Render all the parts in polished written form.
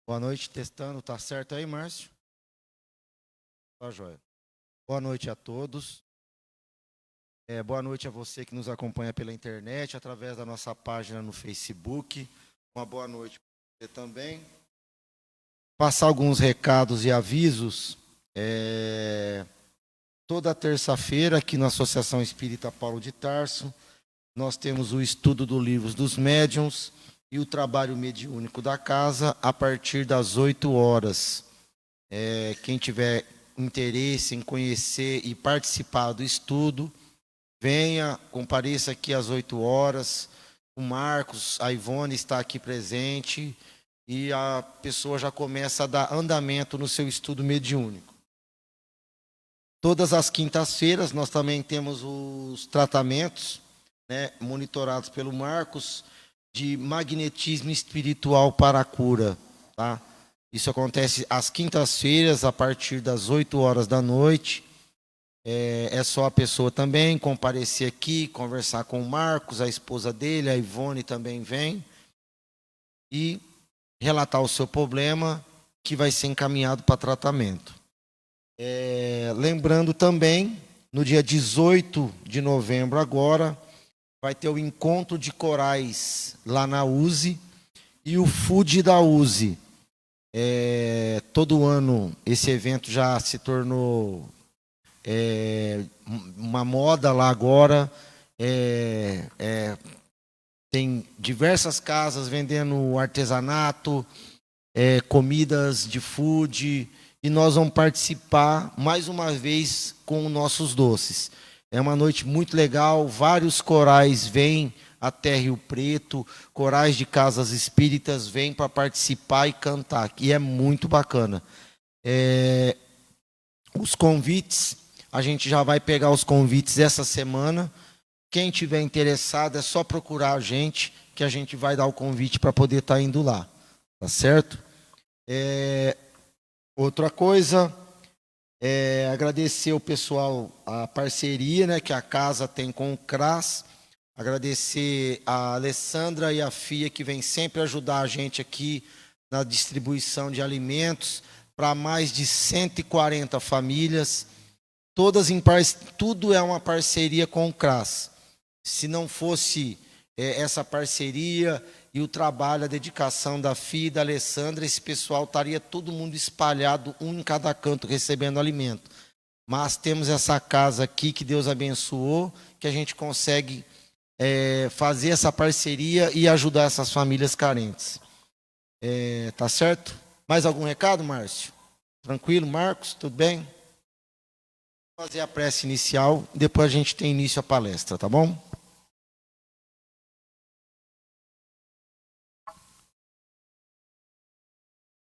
Boa noite, testando. Tá certo aí, Márcio? Tá joia. Boa noite a todos. Boa noite a você que nos acompanha pela internet, através da nossa página no Facebook. Uma boa noite para você também. Passar alguns recados e avisos. Toda terça-feira, aqui na Associação Espírita Paulo de Tarso, nós temos o estudo do Livro dos Médiuns e o trabalho mediúnico da casa a partir das 8 horas. Quem tiver interesse em conhecer e participar do estudo, venha, compareça aqui às 8 horas. O Marcos, a Ivone está aqui presente e a pessoa já começa a dar andamento no seu estudo mediúnico. Todas as quintas-feiras nós também temos os tratamentos, monitorados pelo Marcos, de magnetismo espiritual para a cura, tá? Isso acontece às quintas-feiras, a partir das 8 horas da noite. É só a pessoa também comparecer aqui, conversar com o Marcos, a esposa dele, a Ivone também vem, e relatar o seu problema, que vai ser encaminhado para tratamento. Lembrando também, no dia 18 de novembro agora, vai ter o encontro de corais lá na USE e o Food da USE. Todo ano esse evento já se tornou uma moda lá agora. Tem diversas casas vendendo artesanato, comidas de food, e nós vamos participar mais uma vez com nossos doces. É uma noite muito legal, vários corais vêm até Rio Preto, corais de casas espíritas vêm para participar e cantar, e é muito bacana. Os convites, a gente já vai pegar os convites essa semana. Quem tiver interessado é só procurar a gente, que a gente vai dar o convite para poder estar indo lá, tá certo? Outra coisa, agradecer o pessoal, a parceria, que a casa tem com o CRAS. Agradecer a Alessandra e a Fia, que vem sempre ajudar a gente aqui na distribuição de alimentos para mais de 140 famílias. Tudo é uma parceria com o CRAS. Se não fosse essa parceria e o trabalho, a dedicação da Fia e da Alessandra, esse pessoal estaria todo mundo espalhado, um em cada canto, recebendo alimento. Mas temos essa casa aqui que Deus abençoou, que a gente consegue fazer essa parceria e ajudar essas famílias carentes. Tá certo? Mais algum recado, Márcio? Tranquilo, Marcos? Tudo bem? Vou fazer a prece inicial, depois a gente tem início à palestra, tá bom?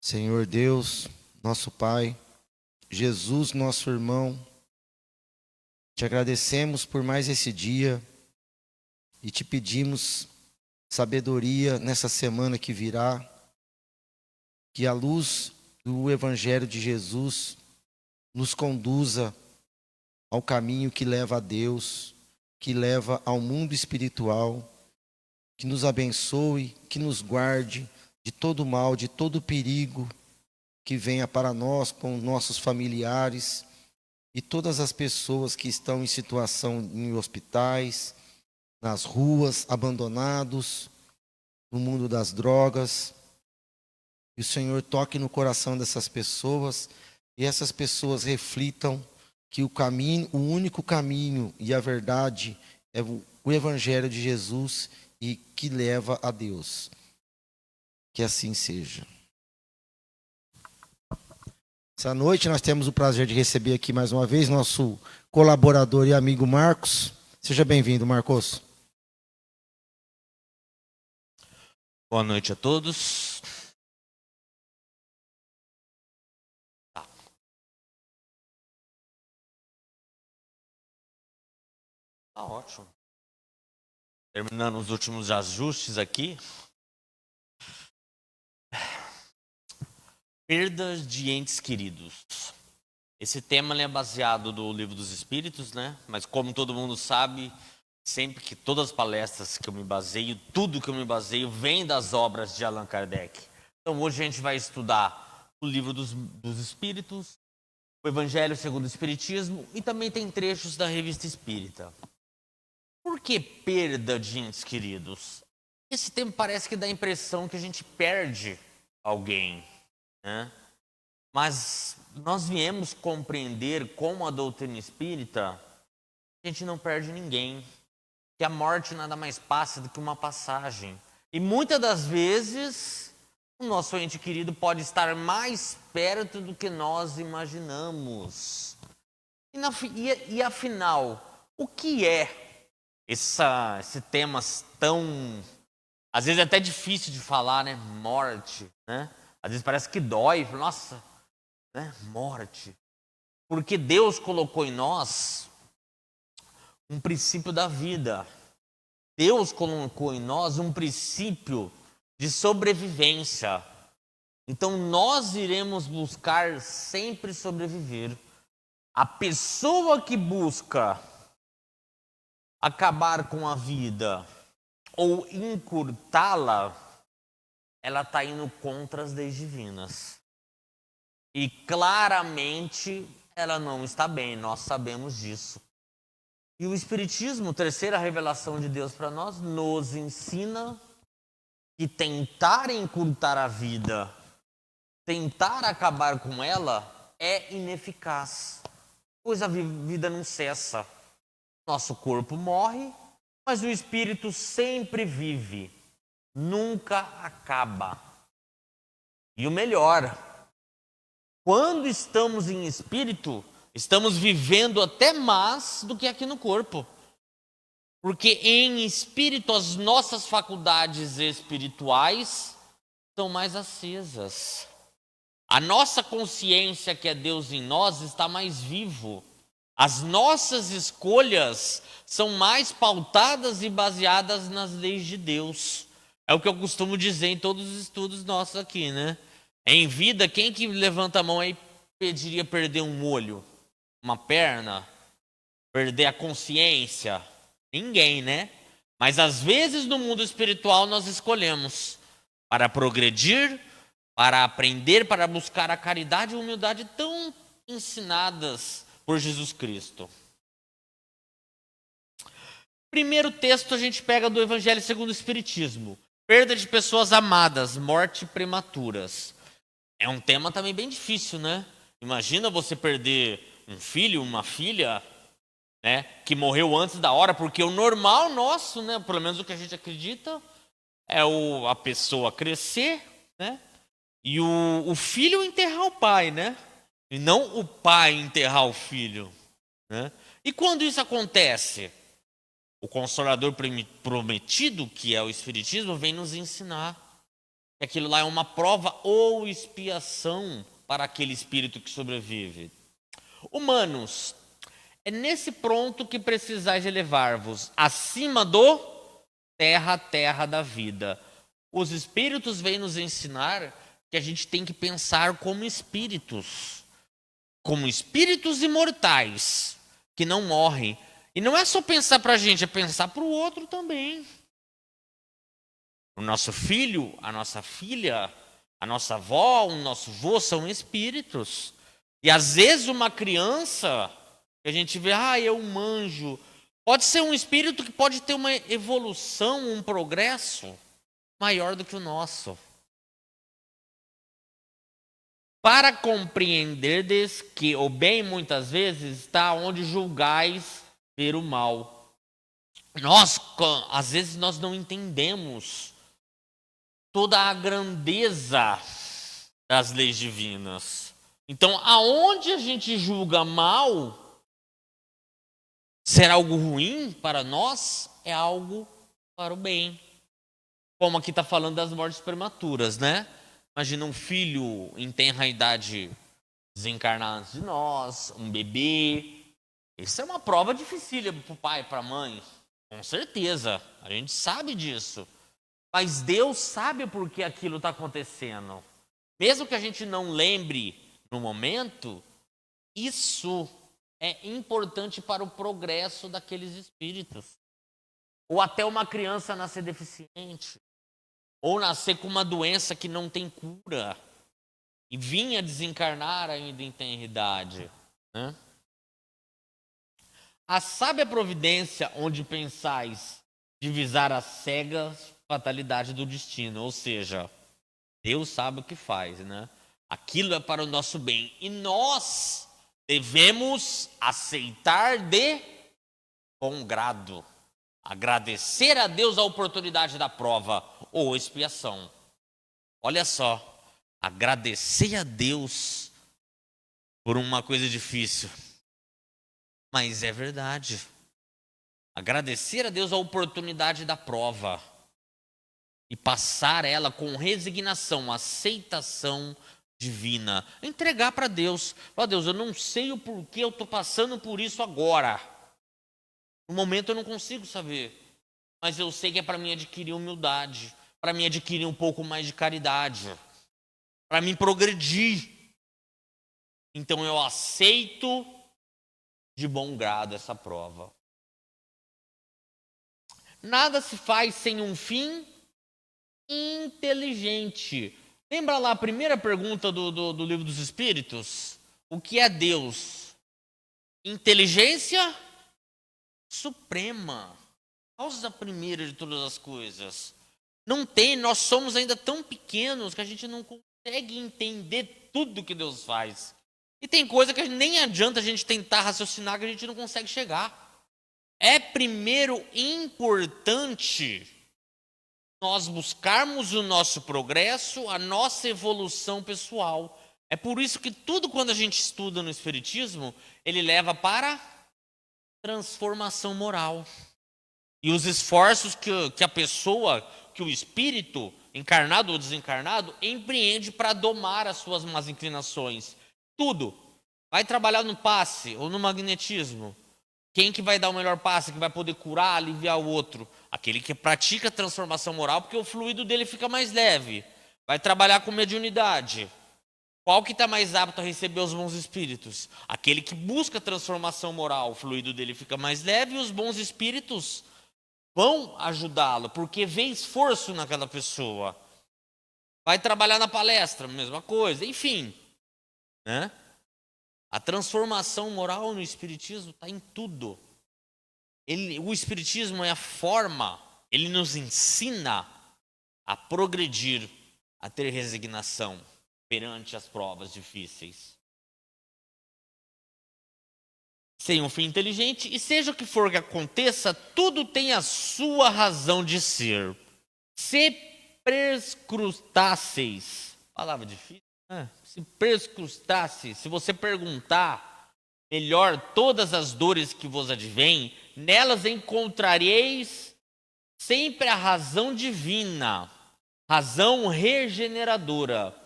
Senhor Deus, nosso Pai, Jesus, nosso irmão, te agradecemos por mais esse dia e te pedimos sabedoria nessa semana que virá, que a luz do Evangelho de Jesus nos conduza ao caminho que leva a Deus, que leva ao mundo espiritual, que nos abençoe, que nos guarde de todo mal, de todo perigo que venha para nós, com nossos familiares e todas as pessoas que estão em situação em hospitais, nas ruas, abandonados, no mundo das drogas. E o Senhor toque no coração dessas pessoas e essas pessoas reflitam que o único caminho e a verdade é o Evangelho de Jesus e que leva a Deus. Que assim seja. Essa noite nós temos o prazer de receber aqui mais uma vez nosso colaborador e amigo Marcos. Seja bem-vindo, Marcos. Boa noite a todos. Tá ótimo. Terminando os últimos ajustes aqui. Perdas de entes queridos. Esse tema é baseado no Livro dos Espíritos, Mas como todo mundo sabe, sempre que todas as palestras que eu me baseio, tudo que eu me baseio vem das obras de Allan Kardec. Então hoje a gente vai estudar o livro dos Espíritos, o Evangelho segundo o Espiritismo e também tem trechos da Revista Espírita. Por que perda de entes queridos? Esse tempo parece que dá a impressão que a gente perde alguém, né? Mas nós viemos compreender com a doutrina espírita que a gente não perde ninguém, que a morte nada mais passa do que uma passagem. E muitas das vezes o nosso ente querido pode estar mais perto do que nós imaginamos. E afinal, o que é esse tema tão, às vezes é até difícil de falar, né? Morte, né? Às vezes parece que dói, nossa, né? Morte. Porque Deus colocou em nós um princípio da vida. Deus colocou em nós um princípio de sobrevivência. Então nós iremos buscar sempre sobreviver. A pessoa que busca acabar com a vida ou encurtá-la, ela está indo contra as leis divinas. E claramente ela não está bem, nós sabemos disso. E o Espiritismo, terceira revelação de Deus para nós, nos ensina que tentar encurtar a vida, tentar acabar com ela, é ineficaz. Pois a vida não cessa. Nosso corpo morre, mas o espírito sempre vive, nunca acaba. E o melhor, quando estamos em espírito, estamos vivendo até mais do que aqui no corpo. Porque em espírito as nossas faculdades espirituais são mais acesas. A nossa consciência, que é Deus em nós, está mais vivo. As nossas escolhas são mais pautadas e baseadas nas leis de Deus. É o que eu costumo dizer em todos os estudos nossos aqui, né? Em vida, quem que levanta a mão aí pediria perder um olho, uma perna, perder a consciência? Ninguém, né? Mas às vezes no mundo espiritual nós escolhemos para progredir, para aprender, para buscar a caridade e a humildade tão ensinadas por Jesus Cristo. Primeiro texto a gente pega do Evangelho segundo o Espiritismo. Perda de pessoas amadas, morte prematuras. É um tema também bem difícil, né? Imagina você perder um filho, uma filha, né, que morreu antes da hora, porque o normal nosso, né, pelo menos o que a gente acredita, é a pessoa crescer, né, e o filho enterrar o pai, né, e não o pai enterrar o filho, né. E quando isso acontece, o Consolador prometido, que é o Espiritismo, vem nos ensinar que aquilo lá é uma prova ou expiação para aquele espírito que sobrevive. Humanos, é nesse ponto que precisais elevar-vos acima do terra da vida. Os espíritos vêm nos ensinar que a gente tem que pensar como espíritos imortais, que não morrem. E não é só pensar para a gente, é pensar para o outro também. O nosso filho, a nossa filha, a nossa avó, o nosso avô são espíritos. E às vezes uma criança que a gente vê, é um anjo, pode ser um espírito que pode ter uma evolução, um progresso maior do que o nosso. Para compreenderdes que o bem muitas vezes está onde julgais ver o mal. Às vezes nós não entendemos toda a grandeza das leis divinas. Então, aonde a gente julga mal ser algo ruim para nós, é algo para o bem. Como aqui está falando das mortes prematuras, né? Imagina um filho em tenra idade desencarnar antes de nós, um bebê. Isso é uma prova dificílima para o pai e para a mãe, com certeza. A gente sabe disso. Mas Deus sabe por que aquilo está acontecendo. Mesmo que a gente não lembre no momento, isso é importante para o progresso daqueles espíritos. Ou até uma criança nascer deficiente. ou nascer com uma doença que não tem cura, e vinha desencarnar ainda em tenridade, né? A sábia providência onde pensais divisar as cegas fatalidade do destino, ou seja, Deus sabe o que faz, né? Aquilo é para o nosso bem e nós devemos aceitar de bom grado, agradecer a Deus a oportunidade da prova ou expiação. Olha só, agradecer a Deus por uma coisa difícil. Mas é verdade. Agradecer a Deus a oportunidade da prova e passar ela com resignação, aceitação divina. Entregar para Deus. Ó Deus, eu não sei o porquê eu estou passando por isso agora. No momento eu não consigo saber. Mas eu sei que é para mim adquirir humildade, para mim adquirir um pouco mais de caridade, para mim progredir. Então eu aceito de bom grado essa prova. Nada se faz sem um fim inteligente. Lembra lá a primeira pergunta do Livro dos Espíritos? O que é Deus? Inteligência suprema. Causa primeira de todas as coisas. Não tem, nós somos ainda tão pequenos que a gente não consegue entender tudo que Deus faz. E tem coisa que nem adianta a gente tentar raciocinar que a gente não consegue chegar. É primeiro importante nós buscarmos o nosso progresso, a nossa evolução pessoal. É por isso que tudo quando a gente estuda no Espiritismo, ele leva para transformação moral. E os esforços que a pessoa, que o espírito, encarnado ou desencarnado, empreende para domar as suas más inclinações. Tudo. Vai trabalhar no passe ou no magnetismo. Quem que vai dar o melhor passe, que vai poder curar, aliviar o outro? Aquele que pratica a transformação moral, porque o fluido dele fica mais leve. Vai trabalhar com mediunidade. Qual que está mais apto a receber os bons espíritos? Aquele que busca a transformação moral, o fluido dele fica mais leve e os bons espíritos vão ajudá-lo, porque vê esforço naquela pessoa. Vai trabalhar na palestra, mesma coisa, enfim, né? A transformação moral no Espiritismo está em tudo. O Espiritismo é a forma, ele nos ensina a progredir, a ter resignação perante as provas difíceis. Sem um fim inteligente, e seja o que for que aconteça, tudo tem a sua razão de ser. Se perscrutasseis, palavra difícil, né? Se perscrutasseis, se você perguntar melhor todas as dores que vos advêm, nelas encontrareis sempre a razão divina, razão regeneradora,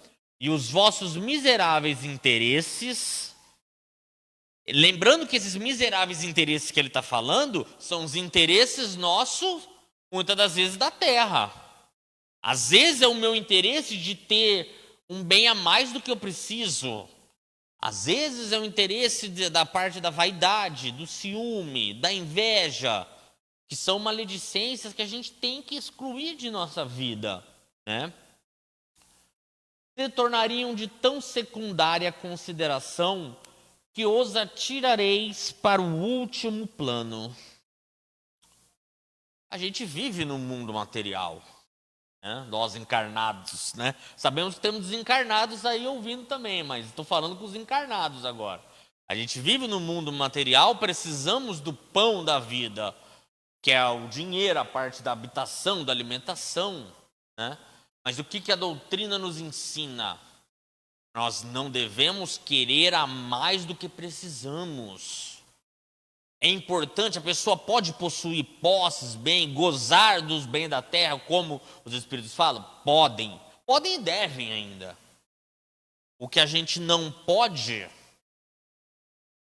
e os vossos miseráveis interesses. Lembrando que esses miseráveis interesses que ele está falando são os interesses nossos, muitas das vezes da terra. Às vezes é o meu interesse de ter um bem a mais do que eu preciso. Às vezes é o interesse da parte da vaidade, do ciúme, da inveja, que são maledicências que a gente tem que excluir de nossa vida, né? Se tornariam de tão secundária consideração que os atirareis para o último plano. A gente vive num mundo material, né? Nós encarnados, né? Sabemos que temos desencarnados aí ouvindo também, mas estou falando com os encarnados agora. A gente vive no mundo material, precisamos do pão da vida, que é o dinheiro, a parte da habitação, da alimentação, né? Mas o que a doutrina nos ensina? Nós não devemos querer a mais do que precisamos. É importante, a pessoa pode possuir posses, bem, gozar dos bens da terra, como os Espíritos falam? Podem. Podem e devem ainda. O que a gente não pode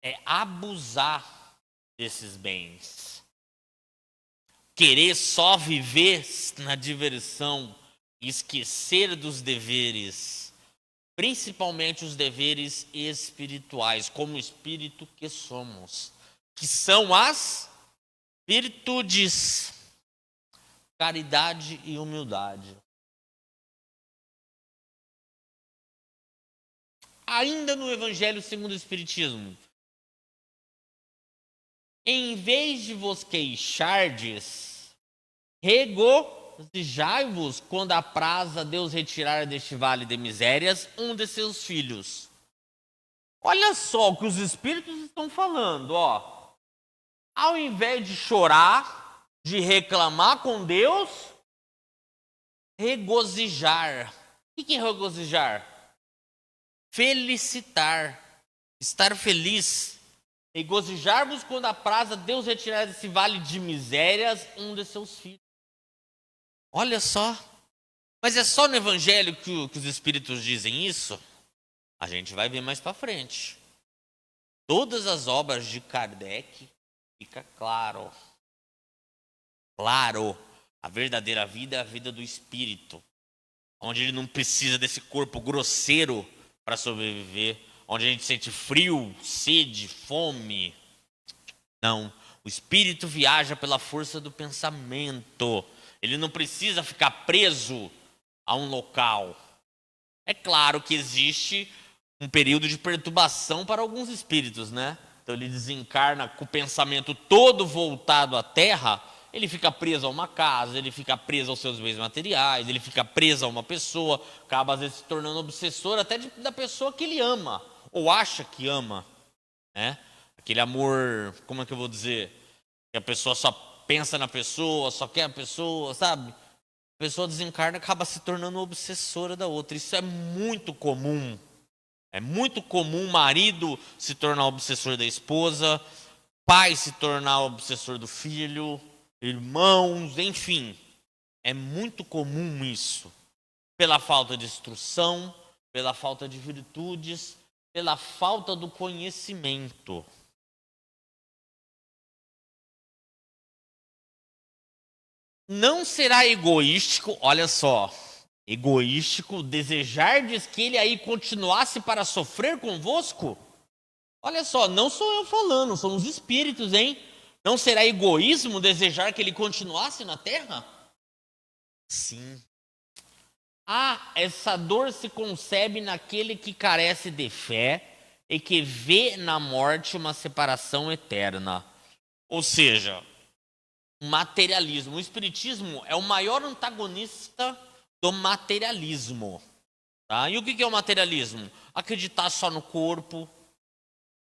é abusar desses bens. Querer só viver na diversão, esquecer dos deveres, principalmente os deveres espirituais, como espírito que somos, que são as virtudes, caridade e humildade. ainda no Evangelho segundo o Espiritismo. Em vez de vos queixardes, regozijai-vos quando apraza Deus retirar deste vale de misérias um de seus filhos. Olha só o que os Espíritos estão falando, ó. Ao invés de chorar, de reclamar com Deus, regozijar. O que é regozijar? Felicitar, estar feliz. Regozijar-vos quando apraza Deus retirar desse vale de misérias um de seus filhos. Olha só. Mas é só no Evangelho que os Espíritos dizem isso? A gente vai ver mais para frente. Todas as obras de Kardec, fica claro. Claro, a verdadeira vida é a vida do Espírito. Onde ele não precisa desse corpo grosseiro para sobreviver. Onde a gente sente frio, sede, fome. Não, o Espírito viaja pela força do pensamento. Ele não precisa ficar preso a um local. É claro que existe um período de perturbação para alguns espíritos, né? Então ele desencarna com o pensamento todo voltado à Terra, ele fica preso a uma casa, ele fica preso aos seus bens materiais, ele fica preso a uma pessoa, acaba às vezes se tornando obsessor até da pessoa que ele ama, ou acha que ama, né? Aquele amor, como é que eu vou dizer? Que a pessoa só pensa na pessoa, só quer a pessoa, sabe? A pessoa desencarna e acaba se tornando obsessora da outra. Isso é muito comum. É muito comum o marido se tornar obsessor da esposa, pai se tornar obsessor do filho, irmãos, enfim. É muito comum isso. Pela falta de instrução, pela falta de virtudes, pela falta do conhecimento. Não será egoístico, olha só, egoístico, desejardes que ele aí continuasse para sofrer convosco? Olha só, não sou eu falando, são os espíritos, hein? Não será egoísmo desejar que ele continuasse na terra? Sim. Ah, essa dor se concebe naquele que carece de fé e que vê na morte uma separação eterna. Ou seja, materialismo. O espiritismo é o maior antagonista do materialismo. Tá? E o que é o materialismo? Acreditar só no corpo,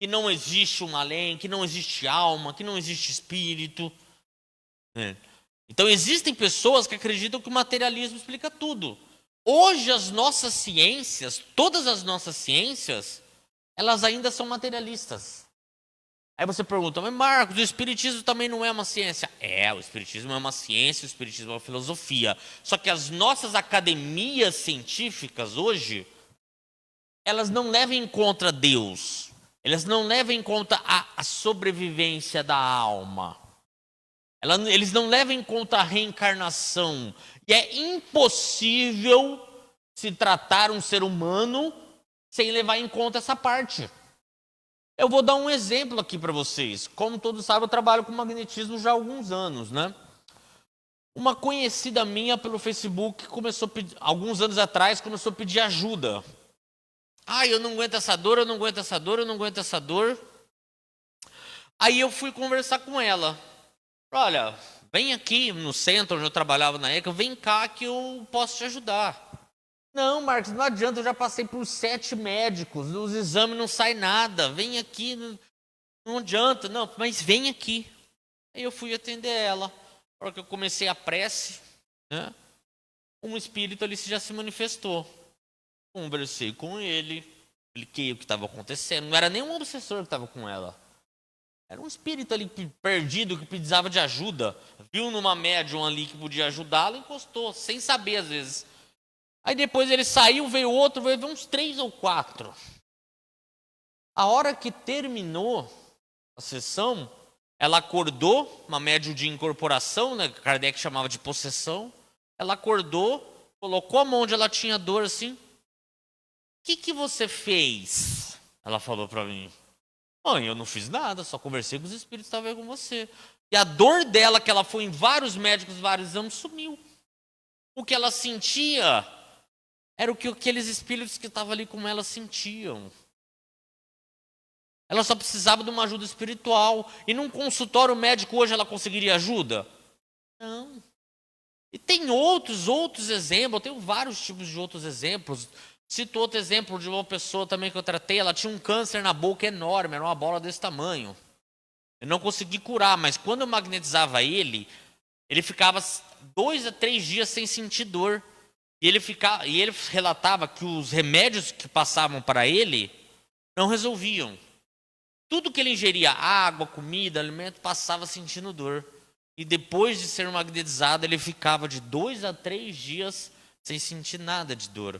que não existe um além, que não existe alma, que não existe espírito. Então existem pessoas que acreditam que o materialismo explica tudo. Hoje as nossas ciências, todas as nossas ciências, elas ainda são materialistas. Aí você pergunta, mas Marcos, o espiritismo também não é uma ciência? É, o espiritismo é uma ciência, o espiritismo é uma filosofia. Só que as nossas academias científicas hoje, elas não levam em conta Deus. Elas não levam em conta a sobrevivência da alma. Eles não levam em conta a reencarnação. E é impossível se tratar um ser humano sem levar em conta essa parte. Eu vou dar um exemplo aqui para vocês. Como todos sabem, eu trabalho com magnetismo já há alguns anos, né? Uma conhecida minha pelo Facebook começou a pedir, alguns anos atrás, começou a pedir ajuda. Ah, eu não aguento essa dor, eu não aguento essa dor, eu não aguento essa dor. Aí eu fui conversar com ela. Olha, vem aqui no centro onde eu trabalhava na época, vem cá que eu posso te ajudar. Não, Marcos, não adianta, eu já passei por 7 médicos, os exames não saem nada, vem aqui, não adianta, não, mas vem aqui. Aí eu fui atender ela, na hora que eu comecei a prece, né, um espírito ali já se manifestou. Conversei com ele, expliquei o que estava acontecendo, não era nenhum obsessor que estava com ela. Era um espírito ali perdido que precisava de ajuda, viu numa médium ali que podia ajudá-la, encostou, sem saber às vezes. Aí depois ele saiu, veio outro, veio uns 3 ou 4. A hora que terminou a sessão, ela acordou, uma médium de incorporação, né, que Kardec chamava de possessão. Ela acordou, colocou a mão onde ela tinha dor assim. O que você fez? Ela falou para mim. Mãe, eu não fiz nada, só conversei com os espíritos que estavam aí com você. E a dor dela, que ela foi em vários médicos, vários exames, sumiu. O que ela sentia era o que aqueles espíritos que estavam ali com ela sentiam. Ela só precisava de uma ajuda espiritual. E num consultório médico hoje ela conseguiria ajuda? Não. E tem outros exemplos, eu tenho vários tipos de outros exemplos. Cito outro exemplo de uma pessoa também que eu tratei, ela tinha um câncer na boca enorme, era uma bola desse tamanho. Eu não consegui curar, mas quando eu magnetizava ele ficava 2 a 3 dias sem sentir dor. E ele relatava que os remédios que passavam para ele não resolviam. Tudo que ele ingeria, água, comida, alimento, passava sentindo dor. E depois de ser magnetizado, ele ficava de 2 a 3 dias sem sentir nada de dor.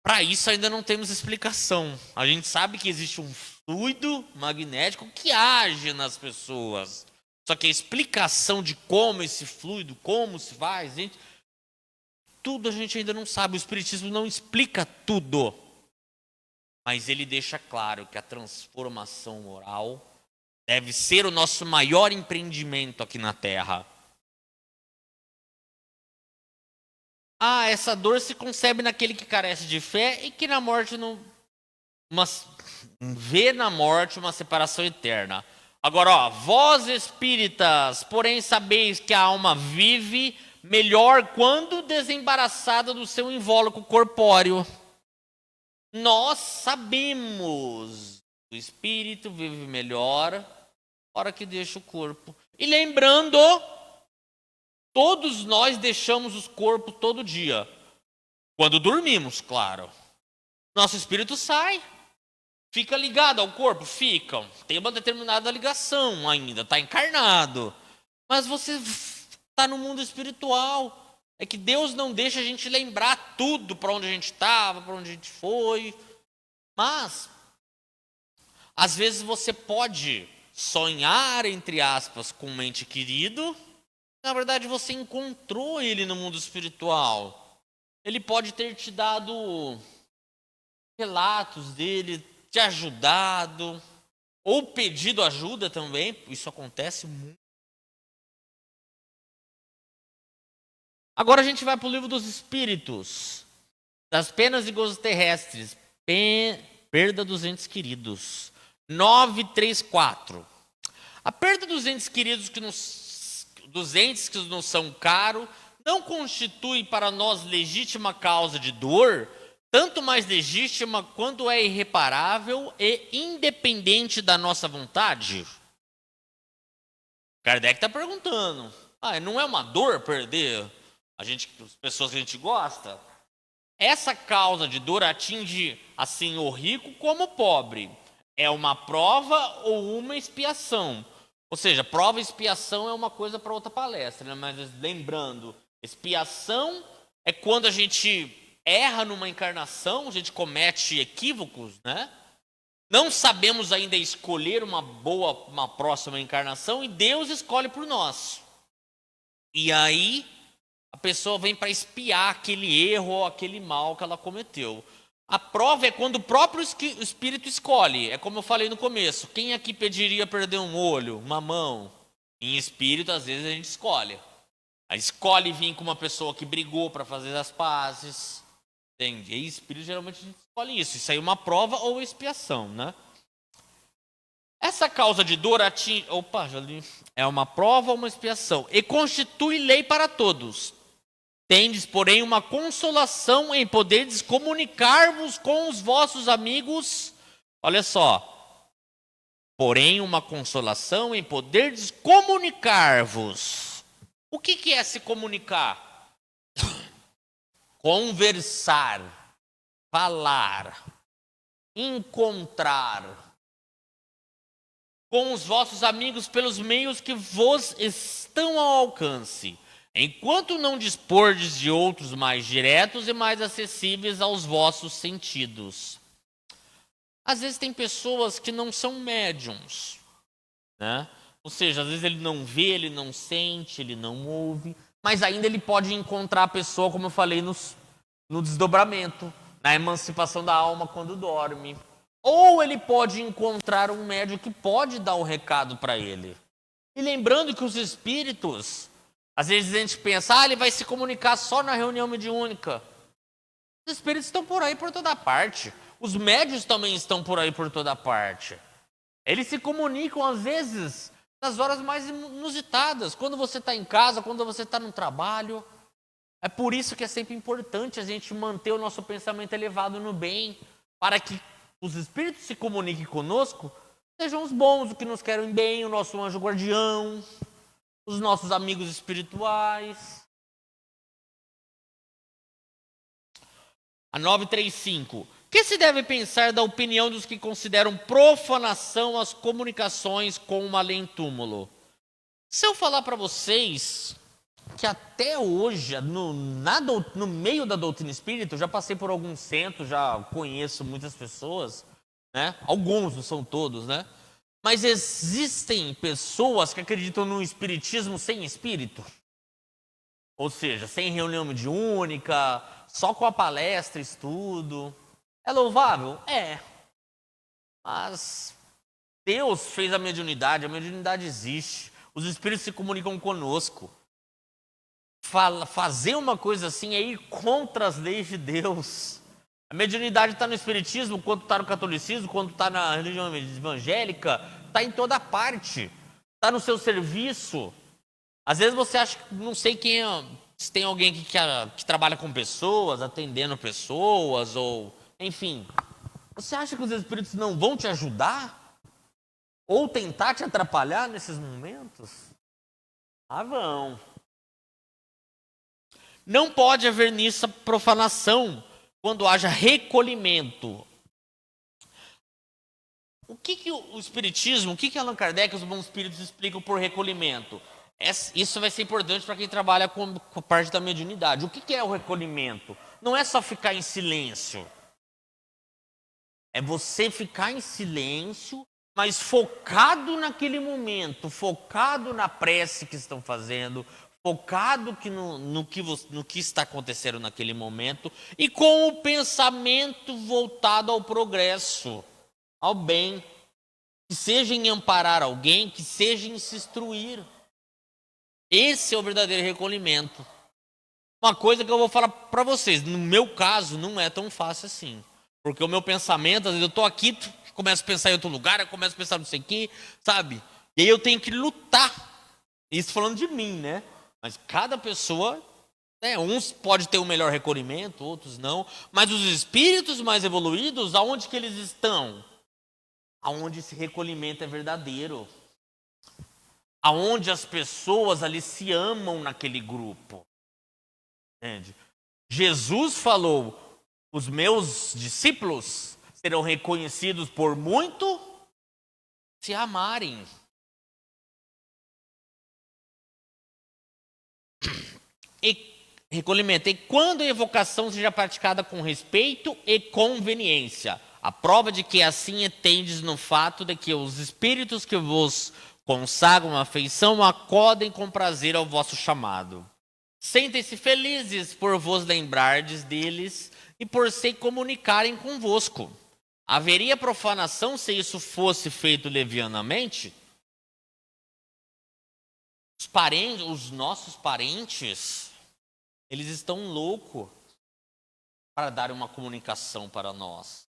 Para isso ainda não temos explicação. A gente sabe que existe um fluido magnético que age nas pessoas. Só que a explicação de como esse fluido, como se faz, tudo a gente ainda não sabe. O Espiritismo não explica tudo. Mas ele deixa claro que a transformação moral deve ser o nosso maior empreendimento aqui na Terra. Essa dor se concebe naquele que carece de fé e que na morte vê na morte uma separação eterna. Agora, vós espíritas, porém sabeis que a alma vive melhor quando desembaraçada do seu invólucro corpóreo. Nós sabemos, o espírito vive melhor na hora que deixa o corpo. E lembrando, todos nós deixamos os corpos todo dia. Quando dormimos, claro. Nosso espírito sai. Fica ligado ao corpo? Fica. Tem uma determinada ligação ainda, está encarnado. Mas você está no mundo espiritual. É que Deus não deixa a gente lembrar tudo para onde a gente estava, para onde a gente foi. Mas, às vezes você pode sonhar, entre aspas, com um ente querido. Na verdade, você encontrou ele no mundo espiritual. Ele pode ter te dado relatos dele, te ajudado, ou pedido ajuda também. Isso acontece muito. Agora a gente vai para o livro dos Espíritos, das penas e gozos terrestres, perda dos entes queridos, 934. A perda dos entes queridos dos entes que nos são caros não constitui para nós legítima causa de dor, tanto mais legítima quando é irreparável e independente da nossa vontade? Kardec está perguntando, não é uma dor perder as pessoas que a gente gosta? Essa causa de dor atinge assim o rico como o pobre. É uma prova ou uma expiação. Ou seja, prova e expiação é uma coisa para outra palestra, né? Mas lembrando, expiação é quando a gente erra numa encarnação, a gente comete equívocos, né? Não sabemos ainda escolher uma próxima encarnação e Deus escolhe por nós. E aí a pessoa vem para expiar aquele erro ou aquele mal que ela cometeu. A prova é quando o próprio espírito escolhe. É como eu falei no começo. Quem aqui pediria perder um olho, uma mão? Em espírito, às vezes a gente escolhe. Aí escolhe vir com uma pessoa que brigou para fazer as pazes. Entende? Em espírito, geralmente a gente escolhe isso. Isso aí é uma prova ou expiação, né? Essa causa de dor é uma prova ou uma expiação e constitui lei para todos. Tendes, porém, uma consolação em poderdes comunicar-vos com os vossos amigos. Olha só. Porém, uma consolação em poderdes comunicar-vos. O que é se comunicar? Conversar, falar, encontrar com os vossos amigos pelos meios que vos estão ao alcance, enquanto não dispordes de outros mais diretos e mais acessíveis aos vossos sentidos. Às vezes tem pessoas que não são médiums, né? Ou seja, às vezes ele não vê, ele não sente, ele não ouve, mas ainda ele pode encontrar a pessoa, como eu falei, no desdobramento, na emancipação da alma quando dorme. Ou ele pode encontrar um médium que pode dar um recado para ele. E lembrando que os espíritos, às vezes a gente pensa, ele vai se comunicar só na reunião mediúnica. Os espíritos estão por aí por toda parte. Os médios também estão por aí por toda parte. Eles se comunicam, às vezes, nas horas mais inusitadas. Quando você está em casa, quando você está no trabalho. É por isso que é sempre importante a gente manter o nosso pensamento elevado no bem, para que os espíritos se comuniquem conosco, sejam os bons, os que nos querem bem, o nosso anjo guardião, os nossos amigos espirituais. A 935. Que se deve pensar da opinião dos que consideram profanação as comunicações com uma além-túmulo? Se eu falar para vocês que até hoje, no meio da doutrina espírita, eu já passei por alguns centros, já conheço muitas pessoas, né? Alguns, não são todos, né? Mas existem pessoas que acreditam no espiritismo sem espírito. Ou seja, sem reunião mediúnica, só com a palestra, estudo. É louvável? É. Mas Deus fez a mediunidade existe. Os espíritos se comunicam conosco. Fazer uma coisa assim é ir contra as leis de Deus. A mediunidade está no espiritismo, quanto está no catolicismo, quanto está na religião evangélica, está em toda parte. Está no seu serviço. Às vezes você acha que, não sei quem é, se tem alguém que trabalha com pessoas, atendendo pessoas, ou enfim. Você acha que os espíritos não vão te ajudar? Ou tentar te atrapalhar nesses momentos? Ah, vão. Não pode haver nisso profanação quando haja recolhimento. O que o Espiritismo, o que Allan Kardec e os bons espíritos explicam por recolhimento? Isso vai ser importante para quem trabalha com a parte da mediunidade. O que é o recolhimento? Não é só ficar em silêncio. É você ficar em silêncio, mas focado naquele momento, focado na prece que estão fazendo, focado no que está acontecendo naquele momento e com o pensamento voltado ao progresso, ao bem, que seja em amparar alguém, que seja em se instruir. Esse é o verdadeiro recolhimento. Uma coisa que eu vou falar para vocês, no meu caso não é tão fácil assim, porque o meu pensamento, às vezes eu estou aqui, começo a pensar em outro lugar, eu começo a pensar não sei o que, sabe? E aí eu tenho que lutar. Isso falando de mim, né? Mas cada pessoa, né, uns pode ter um melhor recolhimento, outros não. Mas os espíritos mais evoluídos, aonde que eles estão? Aonde esse recolhimento é verdadeiro. Aonde as pessoas ali se amam naquele grupo. Entende? Jesus falou, os meus discípulos serão reconhecidos por muito se amarem. E recolhimento. E quando a evocação seja praticada com respeito e conveniência. A prova de que assim tendes no fato de que os espíritos que vos consagram a afeição acodem com prazer ao vosso chamado. Sentem-se felizes por vos lembrardes deles e por se comunicarem convosco. Haveria profanação se isso fosse feito levianamente? Os nossos parentes, eles estão loucos para dar uma comunicação para nós.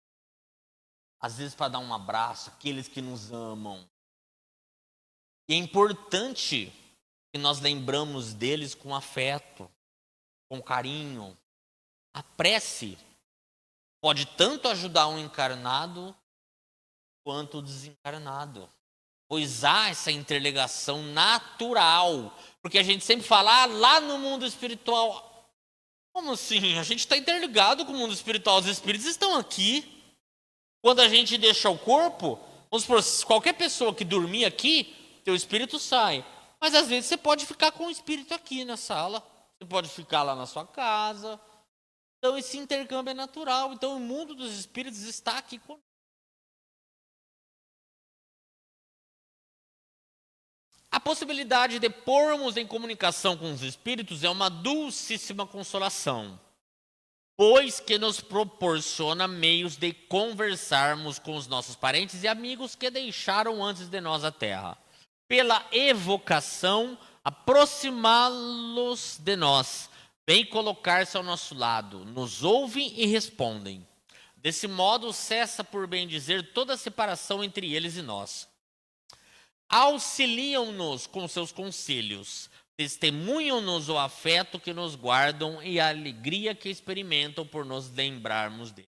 Às vezes para dar um abraço, aqueles que nos amam. E é importante que nós lembramos deles com afeto, com carinho. A prece pode tanto ajudar um encarnado quanto o desencarnado. Pois há essa interligação natural. Porque a gente sempre fala, lá no mundo espiritual. Como assim? A gente está interligado com o mundo espiritual. Os espíritos estão aqui. Quando a gente deixa o corpo, vamos supor, qualquer pessoa que dormir aqui, teu espírito sai. Mas às vezes você pode ficar com o espírito aqui na sala. Você pode ficar lá na sua casa. Então esse intercâmbio é natural. Então o mundo dos espíritos está aqui conosco. A possibilidade de pormos em comunicação com os espíritos é uma dulcíssima consolação, pois que nos proporciona meios de conversarmos com os nossos parentes e amigos que deixaram antes de nós a terra. Pela evocação, aproximá-los de nós, vêm colocar-se ao nosso lado, nos ouvem e respondem. Desse modo, cessa, por bem dizer, toda a separação entre eles e nós. Auxiliam-nos com seus conselhos, testemunham-nos o afeto que nos guardam e a alegria que experimentam por nos lembrarmos dele.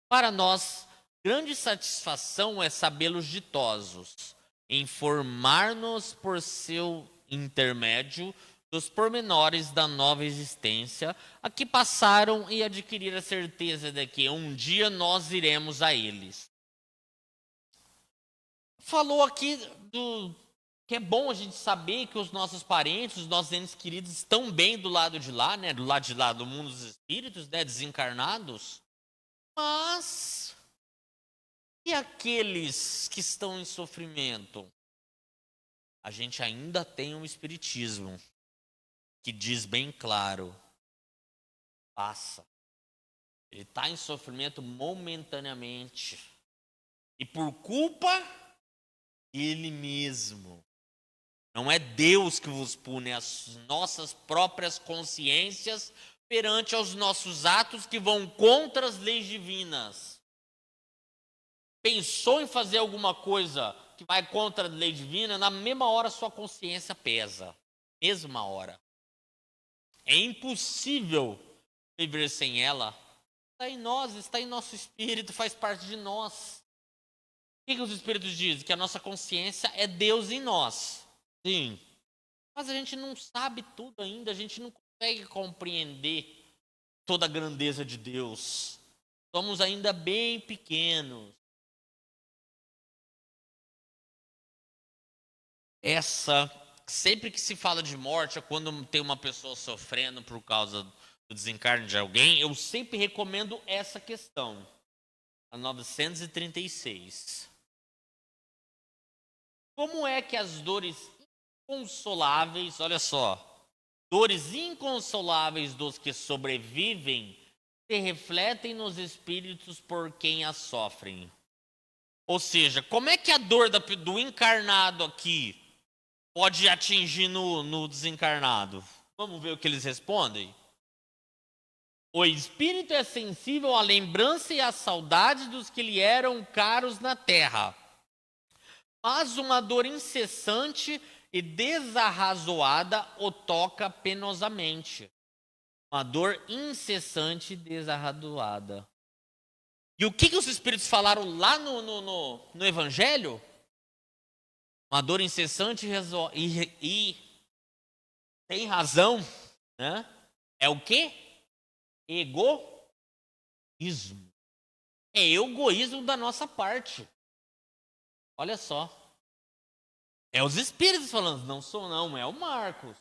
Para nós, grande satisfação é sabê-los ditosos, informar-nos por seu intermédio dos pormenores da nova existência, a que passaram e adquirir a certeza de que um dia nós iremos a eles. Falou aqui do que é bom a gente saber que os nossos parentes, os nossos entes queridos estão bem do lado de lá, né? Do lado de lá do mundo dos espíritos, né? Desencarnados. Mas e aqueles que estão em sofrimento? A gente ainda tem um espiritismo que diz bem claro: passa. Ele está em sofrimento momentaneamente. E por culpa dele mesmo. Não é Deus que vos pune, é as nossas próprias consciências perante aos nossos atos que vão contra as leis divinas. Pensou em fazer alguma coisa que vai contra a lei divina, na mesma hora sua consciência pesa. Mesma hora. É impossível viver sem ela. Está em nós, está em nosso espírito, faz parte de nós. O que os espíritos dizem? Que a nossa consciência é Deus em nós. Sim. Mas a gente não sabe tudo ainda, a gente não consegue compreender toda a grandeza de Deus. Somos ainda bem pequenos. Sempre que se fala de morte, é quando tem uma pessoa sofrendo por causa do desencarne de alguém, eu sempre recomendo essa questão, a 936. Como é que as dores inconsoláveis, olha só, dores inconsoláveis dos que sobrevivem se refletem nos espíritos por quem as sofrem? Ou seja, como é que a dor do encarnado aqui pode atingir no desencarnado? Vamos ver o que eles respondem? O espírito é sensível à lembrança e à saudade dos que lhe eram caros na terra. Mas uma dor incessante e desarrazoada o toca penosamente. Uma dor incessante e desarrazoada. E o que os espíritos falaram lá no Evangelho? Uma dor incessante e tem razão, né? É o quê? Egoísmo. É egoísmo da nossa parte. Olha só. É os espíritos falando, não sou não, é o Marcos.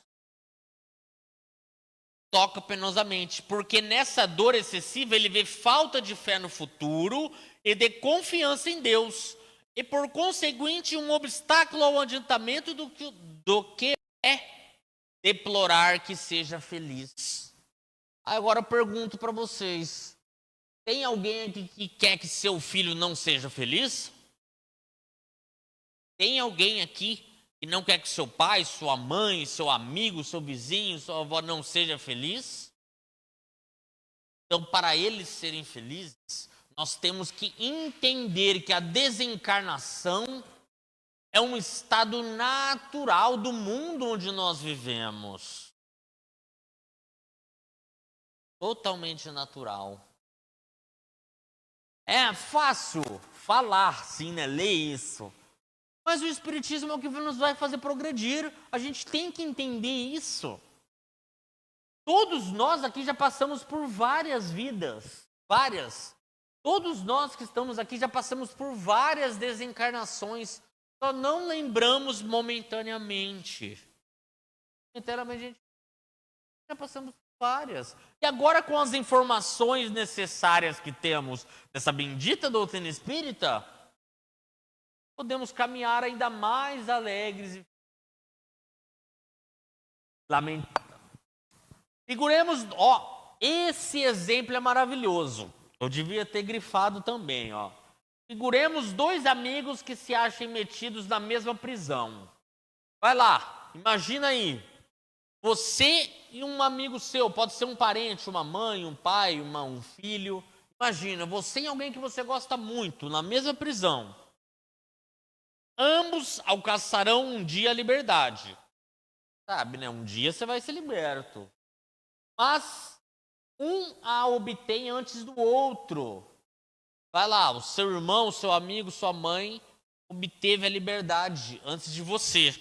Toca penosamente, porque nessa dor excessiva ele vê falta de fé no futuro e de confiança em Deus. E por conseguinte um obstáculo ao adiantamento do que é deplorar que seja feliz. Agora eu pergunto para vocês, tem alguém aqui que quer que seu filho não seja feliz? Tem alguém aqui que não quer que seu pai, sua mãe, seu amigo, seu vizinho, sua avó não seja feliz? Então, para eles serem felizes, nós temos que entender que a desencarnação é um estado natural do mundo onde nós vivemos. Totalmente natural. É fácil falar, sim, né? Ler isso. Mas o Espiritismo é o que nos vai fazer progredir. A gente tem que entender isso. Todos nós aqui já passamos por várias vidas. Várias. Todos nós que estamos aqui já passamos por várias desencarnações. Só não lembramos momentaneamente. Momentaneamente, a gente já passamos por várias. E agora, com as informações necessárias que temos dessa bendita doutrina espírita, podemos caminhar ainda mais alegres e lamentáveis. Figuremos, esse exemplo é maravilhoso. Eu devia ter grifado também, Figuremos dois amigos que se achem metidos na mesma prisão. Vai lá, imagina aí. Você e um amigo seu, pode ser um parente, uma mãe, um pai, um filho. Imagina, você e alguém que você gosta muito, na mesma prisão. Ambos alcançarão um dia a liberdade. Sabe, né? Um dia você vai ser liberto. Mas um a obtém antes do outro. Vai lá, o seu irmão, o seu amigo, sua mãe obteve a liberdade antes de você.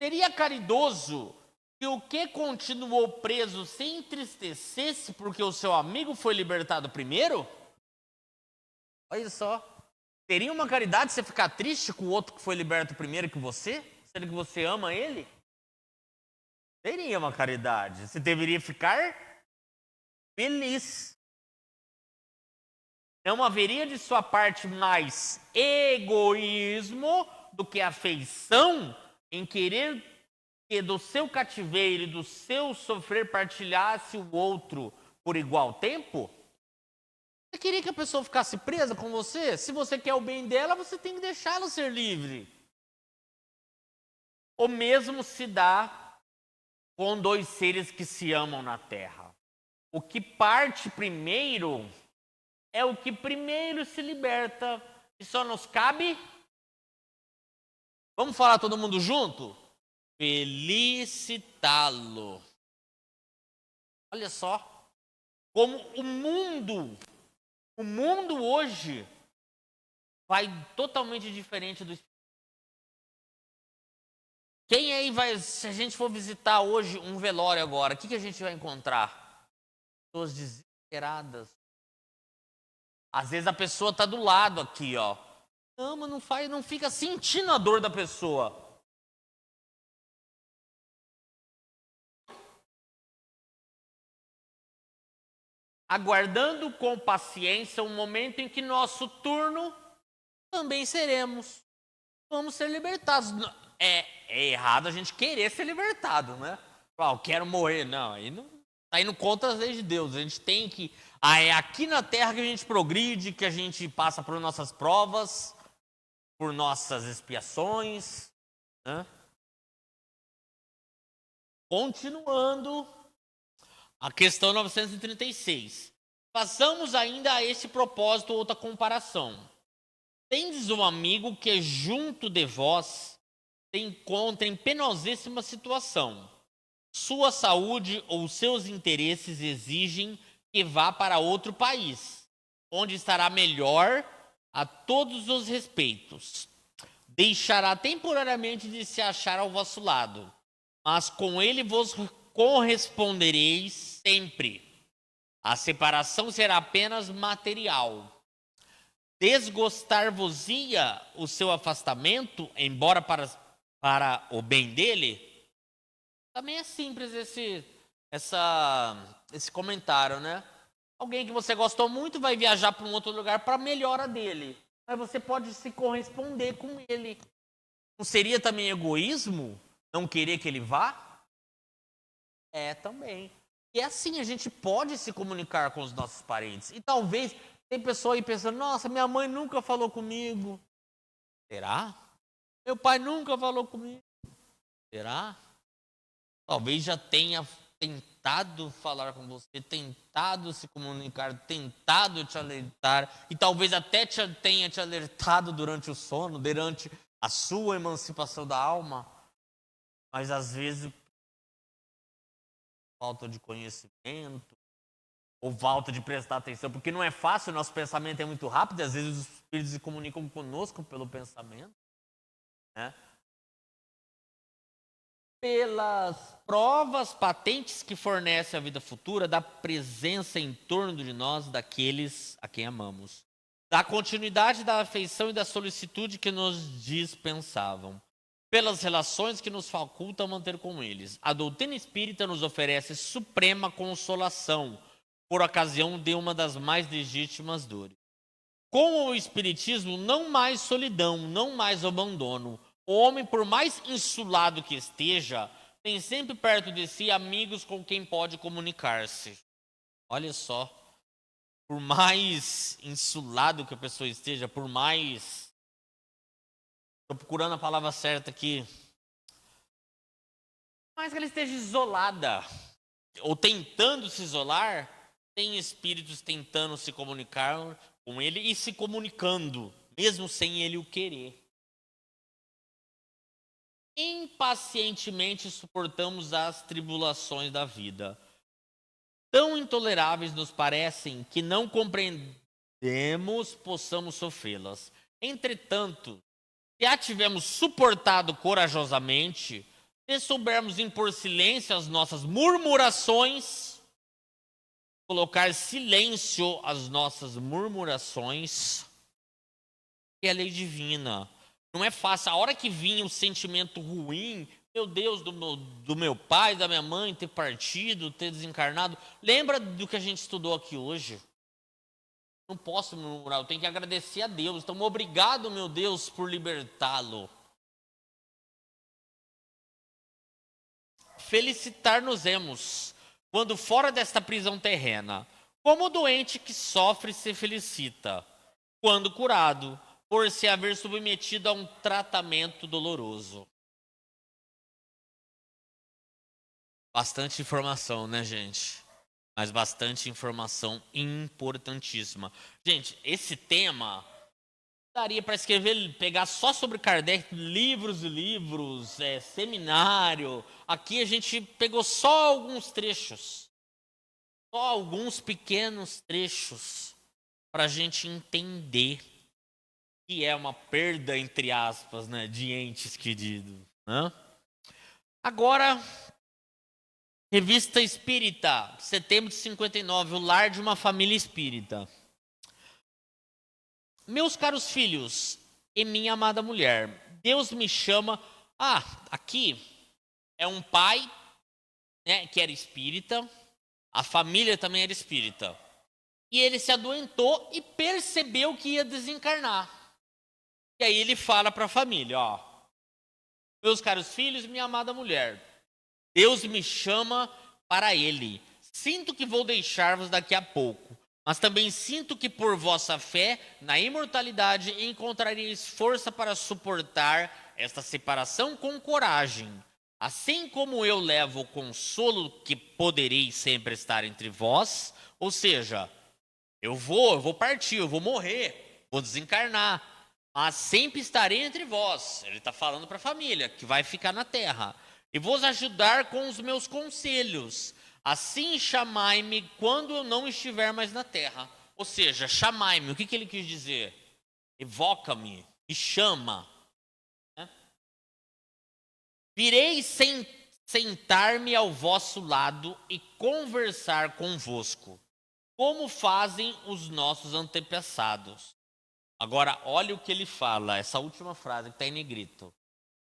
Seria caridoso que o que continuou preso se entristecesse porque o seu amigo foi libertado primeiro? Olha só. Teria uma caridade você ficar triste com o outro que foi liberto primeiro que você? Sendo que você ama ele? Teria uma caridade. Você deveria ficar feliz. Não haveria de sua parte mais egoísmo do que afeição em querer que do seu cativeiro e do seu sofrer partilhasse o outro por igual tempo? Você queria que a pessoa ficasse presa com você? Se você quer o bem dela, você tem que deixá-la ser livre. O mesmo se dá com dois seres que se amam na terra. O que parte primeiro é o que primeiro se liberta. E só nos cabe... Vamos falar todo mundo junto? Felicitá-lo. Olha só. Como o mundo hoje vai totalmente diferente do... Quem aí vai, se a gente for visitar hoje um velório agora, o que a gente vai encontrar? Pessoas desesperadas. Às vezes a pessoa está do lado aqui, ó. Não, mas não fica sentindo a dor da pessoa. Aguardando com paciência um momento em que nosso turno também seremos. Vamos ser libertados. É errado a gente querer ser libertado, né? Eu quero morrer. Não, aí não está indo contra as leis de Deus. A gente tem que... é aqui na terra que a gente progride, que a gente passa por nossas provas, por nossas expiações, né? Continuando a questão 936. Façamos ainda a este propósito outra comparação. Tendes um amigo que junto de vós se encontra em penosíssima situação. Sua saúde ou seus interesses exigem que vá para outro país, onde estará melhor a todos os respeitos. Deixará temporariamente de se achar ao vosso lado, mas com ele vos correspondereis sempre. A separação será apenas material. Desgostar-vos-ia o seu afastamento, embora para o bem dele? Também é simples esse comentário, né? Alguém que você gostou muito vai viajar para um outro lugar para a melhora dele. Mas você pode se corresponder com ele. Não seria também egoísmo não querer que ele vá? É, também. E assim, a gente pode se comunicar com os nossos parentes. E talvez, tem pessoa aí pensando, nossa, minha mãe nunca falou comigo. Será? Meu pai nunca falou comigo. Será? Talvez já tenha tentado falar com você, tentado se comunicar, tentado te alertar, e talvez até tenha te alertado durante o sono, durante a sua emancipação da alma, mas às vezes falta de conhecimento, ou falta de prestar atenção, porque não é fácil, nosso pensamento é muito rápido, e às vezes os espíritos se comunicam conosco pelo pensamento, né? Pelas provas patentes que fornece a vida futura da presença em torno de nós daqueles a quem amamos, da continuidade da afeição e da solicitude que nos dispensavam, pelas relações que nos facultam manter com eles. A doutrina espírita nos oferece suprema consolação por ocasião de uma das mais legítimas dores. Com o espiritismo, não mais solidão, não mais abandono. O homem, por mais insulado que esteja, tem sempre perto de si amigos com quem pode comunicar-se. Olha só, por mais insulado que a pessoa esteja, por mais... Estou procurando a palavra certa aqui. mais que ela esteja isolada, ou tentando se isolar, tem espíritos tentando se comunicar com ele e se comunicando, mesmo sem ele o querer. Impacientemente suportamos as tribulações da vida. Tão intoleráveis nos parecem que não compreendemos, possamos sofrê-las. Entretanto, se a tivermos suportado corajosamente, se soubermos impor silêncio às nossas murmurações, colocar silêncio às nossas murmurações, é a lei divina. Não é fácil. A hora que vinha o sentimento ruim, meu Deus, do meu pai, da minha mãe ter partido, ter desencarnado, lembra do que a gente estudou aqui hoje? Não posso murmurar, eu tenho que agradecer a Deus. Então, obrigado, meu Deus, por libertá-lo. Felicitar-nos-emos quando fora desta prisão terrena, como o doente que sofre se felicita, quando curado, por se haver submetido a um tratamento doloroso. Bastante informação, né, gente? Mas bastante informação importantíssima. Gente, esse tema daria para escrever, pegar só sobre Kardec, livros e livros, seminário. Aqui a gente pegou só alguns trechos, só alguns pequenos trechos, para a gente entender que é uma perda, entre aspas, né, de entes queridos. Né? Agora, Revista Espírita, setembro de 59, o lar de uma família espírita. Meus caros filhos e minha amada mulher, Deus me chama. Aqui é um pai, né, que era espírita, a família também era espírita. E ele se adoentou e percebeu que ia desencarnar. E aí ele fala para a família, meus caros filhos e minha amada mulher, Deus me chama para ele. Sinto que vou deixar-vos daqui a pouco, mas também sinto que por vossa fé na imortalidade encontrareis força para suportar esta separação com coragem. Assim como eu levo o consolo que poderei sempre estar entre vós, ou seja, eu vou partir, eu vou morrer, vou desencarnar, mas sempre estarei entre vós. Ele está falando para a família que vai ficar na terra. E vos ajudar com os meus conselhos. Assim chamai-me quando eu não estiver mais na terra. Ou seja, chamai-me. O que ele quis dizer? Evoca-me, me chama. Virei sentar-me ao vosso lado e conversar convosco, como fazem os nossos antepassados. Agora, olha o que ele fala, essa última frase que está em negrito.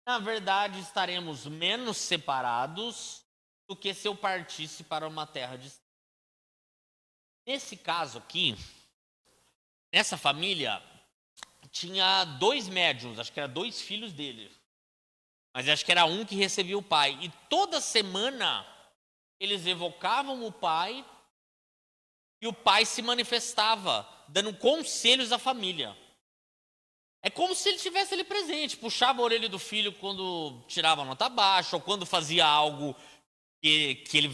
Na verdade, estaremos menos separados do que se eu partisse para uma terra distante. Nesse caso aqui, nessa família, tinha 2 médiuns, acho que eram 2 filhos dele. Mas acho que era um que recebia o pai. E toda semana, eles evocavam o pai e o pai se manifestava, dando conselhos à família. É como se ele tivesse ali presente, puxava a orelha do filho quando tirava a nota baixa, ou quando fazia algo que ele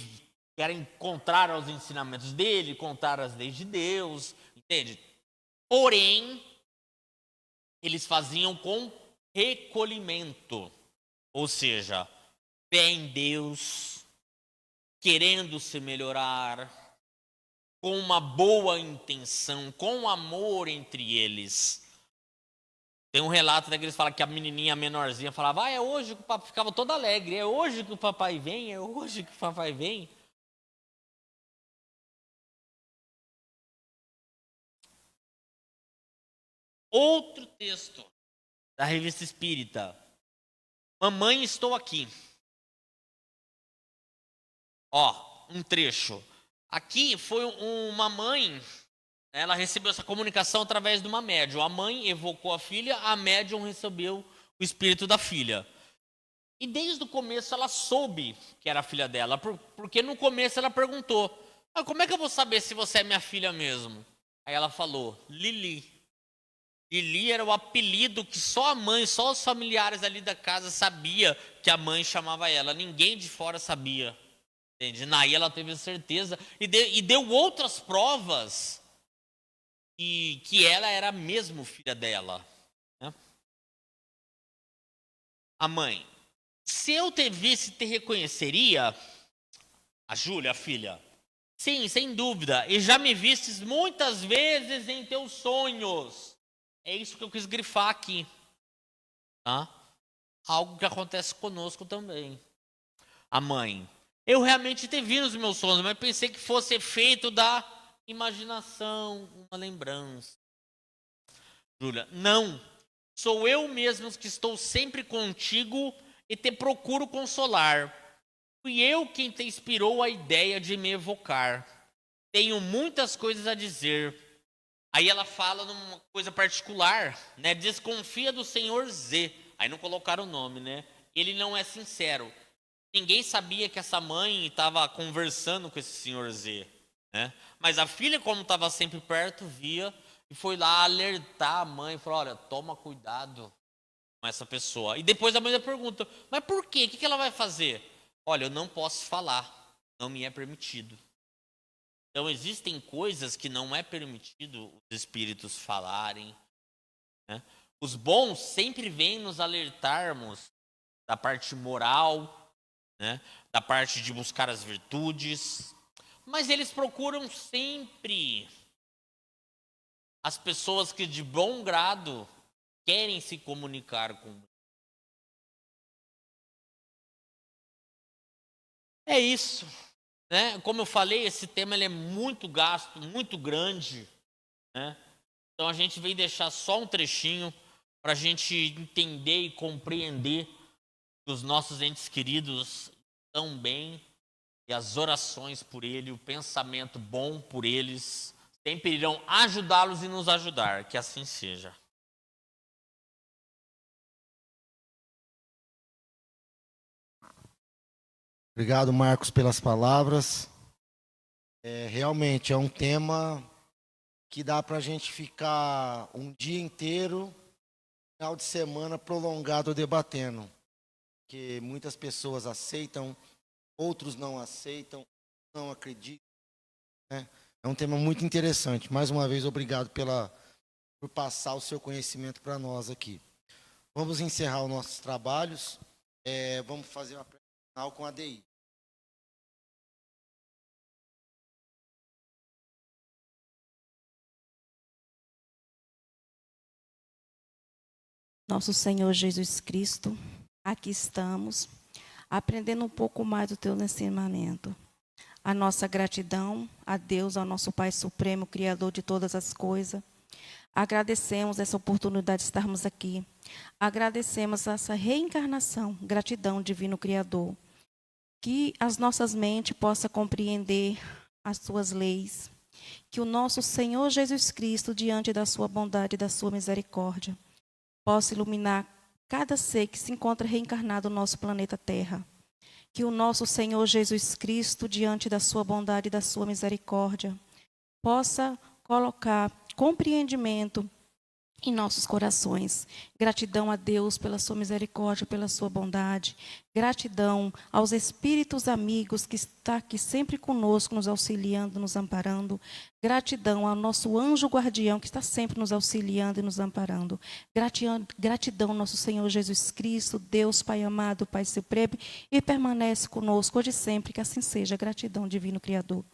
era contrário aos ensinamentos dele, contrário às leis de Deus, entende? Porém, eles faziam com recolhimento, ou seja, fé em Deus, querendo se melhorar, com uma boa intenção, com amor entre eles. Tem um relato daqueles que falam que a menininha menorzinha falava, é hoje que o papai ficava todo alegre, é hoje que o papai vem, é hoje que o papai vem. Outro texto da Revista Espírita. Mamãe, estou aqui. Um trecho. Aqui foi uma mãe, ela recebeu essa comunicação através de uma médium. A mãe evocou a filha, a médium recebeu o espírito da filha. E desde o começo ela soube que era a filha dela, porque no começo ela perguntou, como é que eu vou saber se você é minha filha mesmo? Aí ela falou, Lili. Lili era o apelido que só a mãe, só os familiares ali da casa sabia que a mãe chamava ela. Ninguém de fora sabia. Entende? Naí ela teve certeza e deu outras provas que ela era mesmo filha dela. Né? A mãe: se eu te visse, te reconheceria? A Júlia, a filha: sim, sem dúvida, e já me vistes muitas vezes em teus sonhos. É isso que eu quis grifar aqui. Tá? Algo que acontece conosco também. A mãe: eu realmente te vi nos meus sonhos, mas pensei que fosse efeito da imaginação, uma lembrança. Júlia: não, sou eu mesmo que estou sempre contigo e te procuro consolar. Fui eu quem te inspirou a ideia de me evocar. Tenho muitas coisas a dizer. Aí ela fala numa coisa particular, né? Desconfia do senhor Z. Aí não colocaram o nome, né? Ele não é sincero. Ninguém sabia que essa mãe estava conversando com esse senhor Z, né? Mas a filha, como estava sempre perto, via e foi lá alertar a mãe. Falou: olha, toma cuidado com essa pessoa. E depois a mãe pergunta: mas por quê? O que ela vai fazer? Olha, eu não posso falar. Não me é permitido. Então, existem coisas que não é permitido os espíritos falarem. Né? Os bons sempre vêm nos alertarmos da parte moral, né? Da parte de buscar as virtudes. Mas eles procuram sempre as pessoas que de bom grado querem se comunicar com. É isso. Né? Como eu falei, esse tema ele é muito gasto, muito grande. Né? Então a gente veio deixar só um trechinho para a gente entender e compreender que os nossos entes queridos estão bem e as orações por ele, o pensamento bom por eles, sempre irão ajudá-los e nos ajudar. Que assim seja. Obrigado, Marcos, pelas palavras. Realmente é um tema que dá para a gente ficar um dia inteiro, final de semana prolongado debatendo. Porque muitas pessoas aceitam, outros não aceitam, não acreditam. Né? É um tema muito interessante. Mais uma vez, obrigado por passar o seu conhecimento para nós aqui. Vamos encerrar os nossos trabalhos. Vamos fazer uma final com a DI. Nosso Senhor Jesus Cristo, aqui estamos, aprendendo um pouco mais do teu ensinamento. A nossa gratidão a Deus, ao nosso Pai Supremo, Criador de todas as coisas. Agradecemos essa oportunidade de estarmos aqui. Agradecemos essa reencarnação, gratidão, Divino Criador. Que as nossas mentes possam compreender as suas leis. Que o nosso Senhor Jesus Cristo, diante da sua bondade e da sua misericórdia, possa iluminar cada ser que se encontra reencarnado no nosso planeta Terra. Que o nosso Senhor Jesus Cristo, diante da sua bondade e da sua misericórdia, possa colocar compreendimento em nossos corações. Gratidão a Deus pela sua misericórdia, pela sua bondade. Gratidão aos espíritos amigos que estão aqui sempre conosco, nos auxiliando, nos amparando. Gratidão ao nosso anjo guardião que está sempre nos auxiliando e nos amparando. Gratidão ao nosso Senhor Jesus Cristo, Deus Pai amado, Pai Supremo, e permanece conosco hoje e sempre, que assim seja. Gratidão, Divino Criador.